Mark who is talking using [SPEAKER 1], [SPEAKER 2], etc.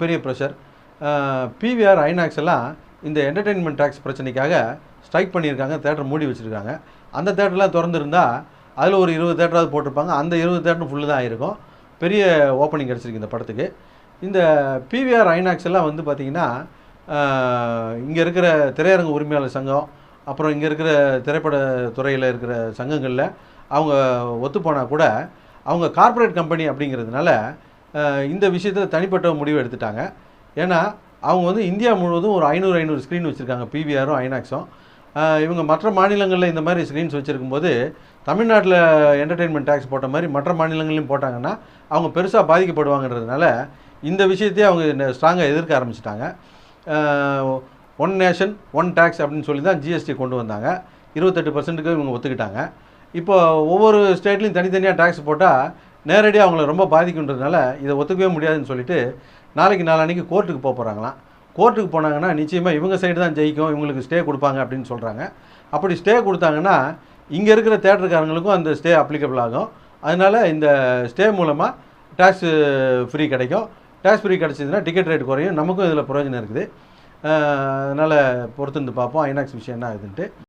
[SPEAKER 1] பெரிய pressure. PVR INOX எல்லாம் இந்த என்டர்டெயின்மெண்ட் டேக்ஸ் பிரச்சனைக்காக ஸ்ட்ரைக் பண்ணியிருக்காங்க. தேட்டர் மூடி வச்சுருக்காங்க. அந்த தேட்டர்லாம் திறந்துருந்தா அதில் ஒரு 20 தேட்டராவது போட்டிருப்பாங்க. அந்த 20 தேட்டரும் ஃபுல்லு தான் ஆகிருக்கும். பெரிய ஓப்பனிங் கிடச்சிருக்கு இந்த படத்துக்கு. இந்த பிவிஆர் ஐநாக்ஸ் எல்லாம் வந்து பார்த்திங்கன்னா இங்கே இருக்கிற திரையரங்கு உரிமையாளர் சங்கம், அப்புறம் இங்கே இருக்கிற திரைப்பட துறையில் இருக்கிற சங்கங்களில் அவங்க ஒத்துப்போனால் கூட அவங்க கார்ப்பரேட் கம்பெனி அப்படிங்கிறதுனால இந்த விஷயத்தில் தனிப்பட்ட முடிவு எடுத்துட்டாங்க. ஏன்னா அவங்க வந்து இந்தியா முழுவதும் ஒரு 500 ஸ்க்ரீன் வச்சுருக்காங்க, பிவிஆரும் ஐநாக்ஸும். இவங்க மற்ற மாநிலங்களில் இந்த மாதிரி ஸ்க்ரீன்ஸ் வச்சுருக்கும்போது தமிழ்நாட்டில் என்டர்டெயின்மெண்ட் டேக்ஸ் போட்ட மாதிரி மற்ற மாநிலங்களையும் போட்டாங்கன்னா அவங்க பெருசாக பாதிக்கப்படுவாங்கன்றதுனால இந்த விஷயத்தையே அவங்க ஸ்ட்ராங்காக எதிர்க்க ஆரம்பிச்சிட்டாங்க. ஒன் நேஷன் ஒன் டேக்ஸ் அப்படின்னு சொல்லி தான் ஜிஎஸ்டி கொண்டு வந்தாங்க. 28% இவங்க ஒத்துக்கிட்டாங்க. இப்போ ஒவ்வொரு ஸ்டேட்லையும் தனித்தனியாக டேக்ஸ் போட்டால் நேரடியாக அவங்கள ரொம்ப பாதிக்குன்றதுனால இதை ஒத்துக்கவே முடியாதுன்னு சொல்லிட்டு நாளைக்கு கோர்ட்டுக்கு போகிறாங்களாம். கோர்ட்டுக்கு போனாங்கன்னா நிச்சயமாக இவங்க சைடு தான் ஜெயிக்கும், இவங்களுக்கு ஸ்டே கொடுப்பாங்க அப்படின்னு சொல்கிறாங்க. அப்படி ஸ்டே கொடுத்தாங்கன்னா இங்கே இருக்கிற தேட்டருக்காரங்களுக்கும் அந்த ஸ்டே அப்ளிகபிள் ஆகும். அதனால் இந்த ஸ்டே மூலமாக டேக்ஸ் ஃப்ரீ கிடைக்கும். டேக்ஸ் ஃப்ரீ கிடச்சிதுன்னா டிக்கெட் ரேட் குறையும். நமக்கும் இதில் பிரயோஜனம் இருக்குது. அதனால் பொறுத்திருந்து பார்ப்போம் ஐநாக்ஸ் விஷயம் என்ன ஆகுதுன்ட்டு.